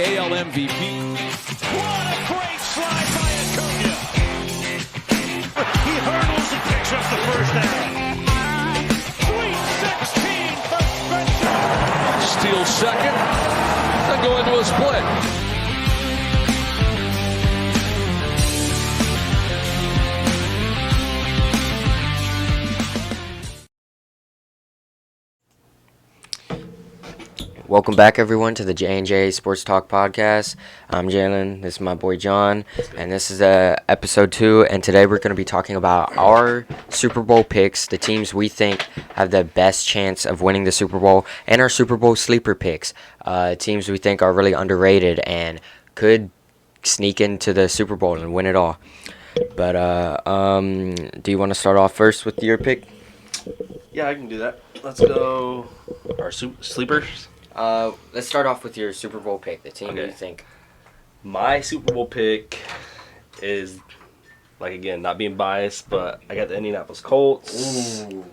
AL MVP. What a great slide by Acuna. He hurdles and picks up the first down. Sweet 16 for Spencer. Steals second and go into a split. Welcome back, everyone, to the J&J Sports Talk Podcast. I'm Jalen. This is my boy John, and this is episode 2. And today we're going to be talking about our Super Bowl picks, the teams we think have the best chance of winning the Super Bowl, and our Super Bowl sleeper picks, teams we think are really underrated and could sneak into the Super Bowl and win it all. But do you want to start off first with your pick? Yeah, I can do that. Let's go our sleepers. Let's start off with your Super Bowl pick, the team you think. My Super Bowl pick is, like, again, not being biased, but I got the Indianapolis Colts. Ooh.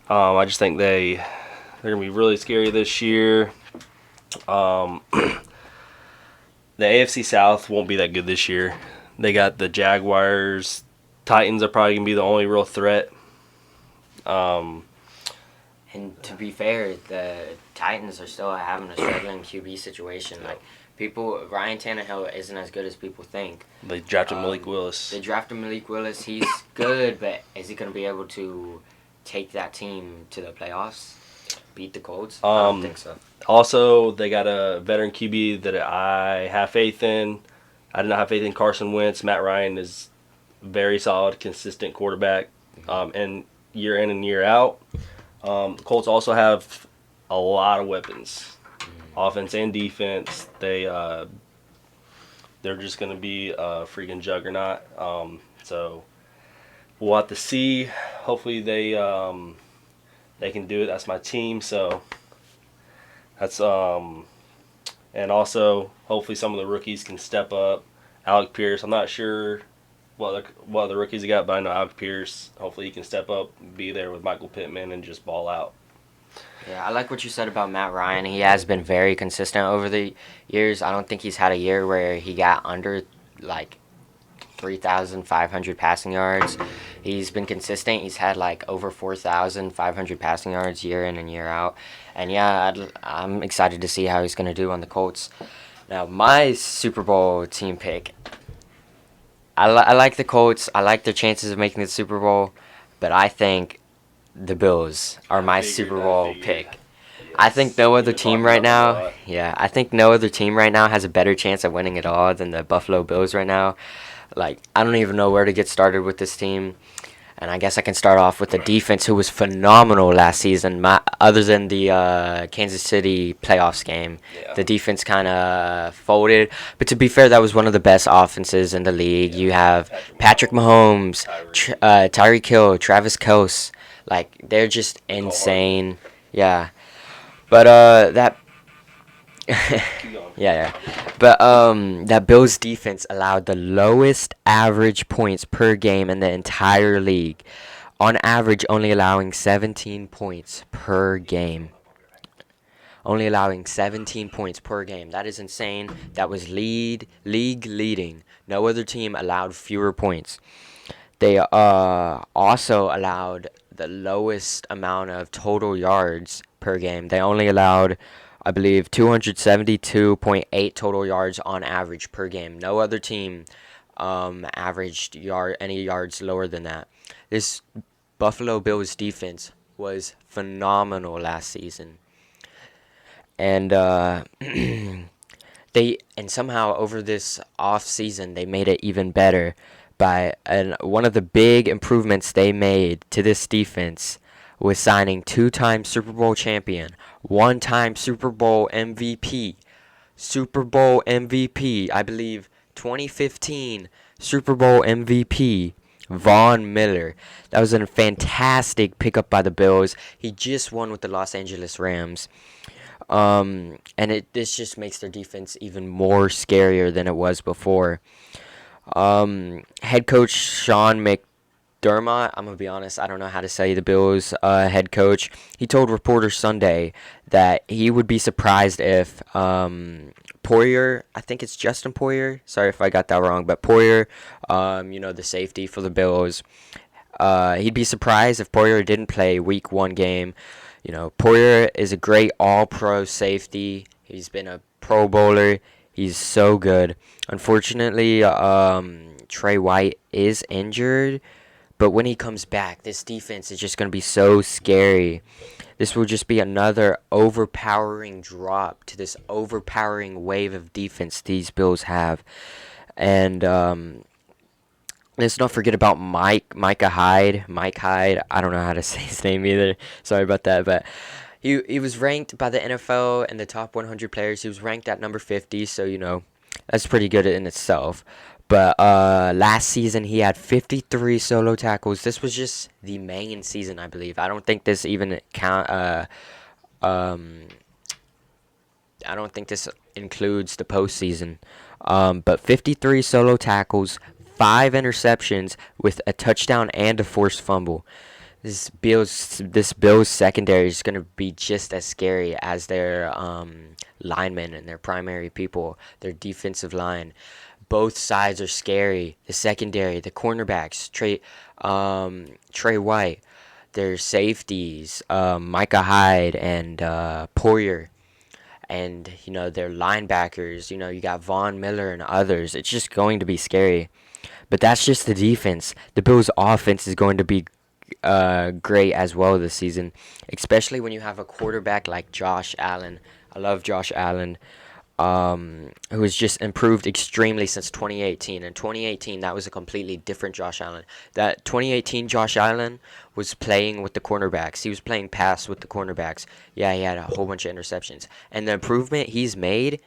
I just think they're going to be really scary this year. The AFC South won't be that good this year. They got the Jaguars. Titans are probably going to be the only real threat. And to be fair, the Titans are still having a struggling QB situation. Like, Ryan Tannehill isn't as good as people think. They drafted Malik Willis. They drafted Malik Willis. He's good, but is he going to be able to take that team to the playoffs? Beat the Colts? I don't think so. Also, they got a veteran QB that I have faith in. I do not have faith in Carson Wentz. Matt Ryan is very solid, consistent quarterback, and year in and year out. The Colts also have a lot of weapons, offense and defense. They're just going to be a freaking juggernaut. So we'll have to see. Hopefully they can do it. That's my team. So that's and also hopefully some of the rookies can step up. Alec Pierce, I'm not sure what the rookies got, but I know Alec Pierce, hopefully he can step up, be there with Michael Pittman, and just ball out. Yeah, I like what you said about Matt Ryan. He has been very consistent over the years. I don't think he's had a year where he got under, 3,500 passing yards. He's been consistent. He's had, over 4,500 passing yards year in and year out. And, yeah, I'm excited to see how he's going to do on the Colts. Now, my Super Bowl team pick, I like the Colts. I like their chances of making the Super Bowl, but I think the Bills are my Super Bowl pick. Yes. I think no other team right now. Yeah, I think no other team right now has a better chance of winning it all than the Buffalo Bills right now. I don't even know where to get started with this team. And I guess I can start off with the defense, who was phenomenal last season, other than the Kansas City playoffs game. Yeah. The defense kind of folded. But to be fair, that was one of the best offenses in the league. Yeah. You have Patrick Mahomes, Tyreek Hill, Travis Kelce. They're just insane. Yeah. But that... yeah. But that Bills defense allowed the lowest average points per game in the entire league. On average, only allowing 17 points per game. Only allowing 17 points per game. That is insane. That was league leading. No other team allowed fewer points. They also allowed the lowest amount of total yards per game. They only allowed, I believe, 272.8 total yards on average per game. No other team averaged any yards lower than that. This Buffalo Bills defense was phenomenal last season. And somehow over this off season they made it even better and one of the big improvements they made to this defense was signing 2-time Super Bowl champion, 1-time Super Bowl MVP, I believe 2015 Super Bowl MVP, Von Miller. That was a fantastic pickup by the Bills. He just won with the Los Angeles Rams. And this just makes their defense even more scarier than it was before. Head coach Sean McDermott, I'm going to be honest, I don't know how to say the Bills head coach. He told reporters Sunday that he would be surprised if Poyer, I think it's Justin Poyer. Sorry if I got that wrong, but Poyer, the safety for the Bills. He'd be surprised if Poyer didn't play Week 1 game. Poyer is a great all-pro safety. He's been a Pro Bowler. He's so good. Unfortunately, Trey White is injured, but when he comes back, this defense is just going to be so scary. This will just be another overpowering drop to this overpowering wave of defense these Bills have. And let's not forget about Mike Hyde. I don't know how to say his name either. Sorry about that. But he was ranked by the NFL in the top 100 players. He was ranked at number 50, so, that's pretty good in itself. But last season, he had 53 solo tackles. This was just the main season, I believe. I don't think this even I don't think this includes the postseason. But 53 solo tackles, 5 interceptions with a touchdown and a forced fumble. This Bills secondary is going to be just as scary as their linemen and their primary people, their defensive line. Both sides are scary. The secondary, the cornerbacks, Trey White, their safeties, Micah Hyde and Poyer, and their linebackers. You got Von Miller and others. It's just going to be scary. But that's just the defense. The Bills' offense is going to be great as well this season, especially when you have a quarterback like Josh Allen. I love Josh Allen. Who has just improved extremely since 2018. In 2018, that was a completely different Josh Allen. That 2018 Josh Allen was playing with the cornerbacks. He was playing pass with the cornerbacks. Yeah, he had a whole bunch of interceptions. And the improvement he's made,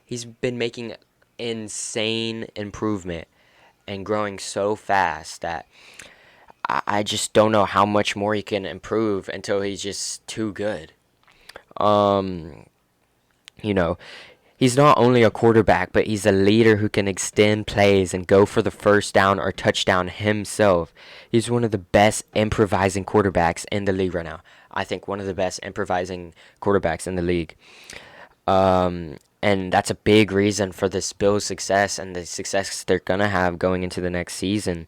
he's been making insane improvement and growing so fast that I just don't know how much more he can improve until he's just too good. He's not only a quarterback, but he's a leader who can extend plays and go for the first down or touchdown himself. He's one of the best improvising quarterbacks in the league right now. I think one of the best improvising quarterbacks in the league. And that's a big reason for this Bills' success and the success they're going to have going into the next season.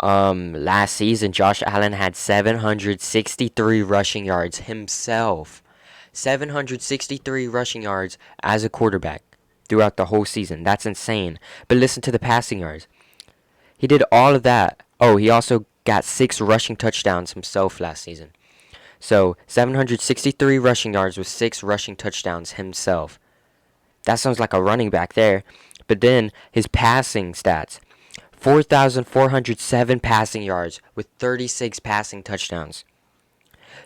Last season, Josh Allen had 763 rushing yards himself. 763 rushing yards as a quarterback throughout the whole season. That's insane. But listen to the passing yards. He did all of that. Oh, he also got 6 rushing touchdowns himself last season. So, 763 rushing yards with 6 rushing touchdowns himself. That sounds like a running back there. But then, his passing stats. 4,407 passing yards with 36 passing touchdowns.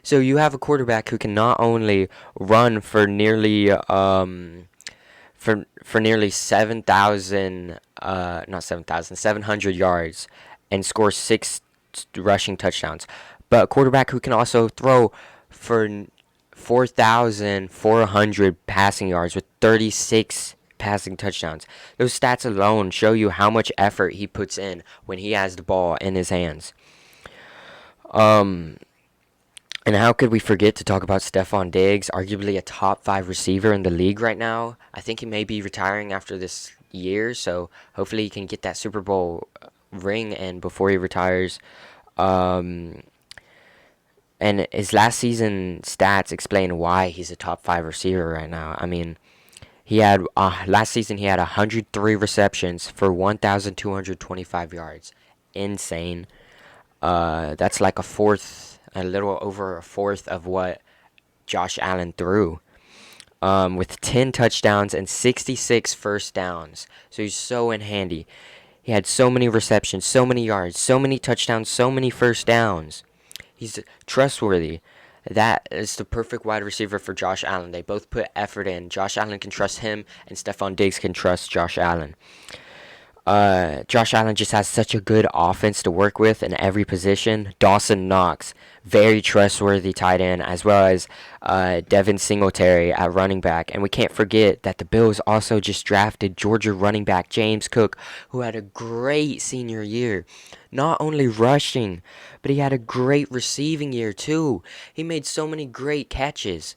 So you have a quarterback who can not only run for nearly 700 yards and score 6 rushing touchdowns, but a quarterback who can also throw for 4,400 passing yards with 36 passing touchdowns. Those stats alone show you how much effort he puts in when he has the ball in his hands. And how could we forget to talk about Stephon Diggs, arguably a top 5 receiver in the league right now? I think he may be retiring after this year, so hopefully he can get that Super Bowl ring in before he retires. And his last season stats explain why he's a top 5 receiver right now. I mean, he had last season he had 103 receptions for 1,225 yards. Insane. That's like a little over a fourth of what Josh Allen threw, with 10 touchdowns and 66 first downs. So he's so in handy. He had so many receptions, so many yards, so many touchdowns, so many first downs. He's trustworthy. That is the perfect wide receiver for Josh Allen. They both put effort in. Josh Allen can trust him, and Stephon Diggs can trust Josh Allen. Josh Allen just has such a good offense to work with in every position. Dawson Knox, very trustworthy tight end, as well as Devin Singletary at running back. And we can't forget that the Bills also just drafted Georgia running back James Cook, who had a great senior year. Not only rushing, but he had a great receiving year too. He made so many great catches.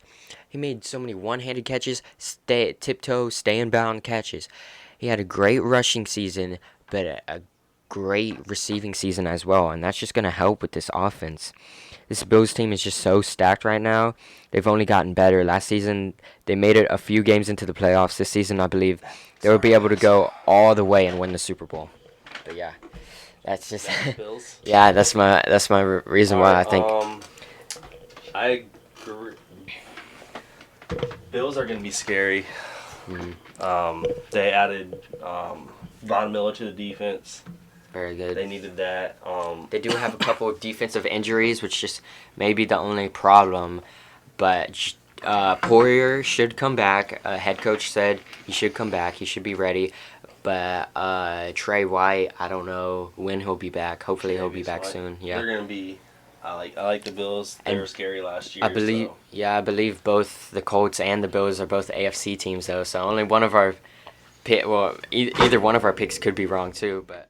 He made so many one-handed catches, tiptoe, stay-in-bound catches. He had a great rushing season, but a great receiving season as well, and that's just going to help with this offense. This Bills team is just so stacked right now. They've only gotten better. Last season, they made it a few games into the playoffs. This season, I believe, they will be able to go all the way and win the Super Bowl. But yeah, that's just Bills. yeah, that's my reason why I think. I agree. Bills are going to be scary. They added Von Miller to the defense. Very good. They needed that. They do have a couple of defensive injuries, which just may be the only problem. But Poirier should come back. Head coach said he should come back. He should be ready. But Trey White, I don't know when he'll be back. Hopefully he'll be back soon. Yeah. They're gonna be. I like the Bills. They were scary last year. I believe both the Colts and the Bills are both AFC teams though. So only one of our either one of our picks could be wrong too. But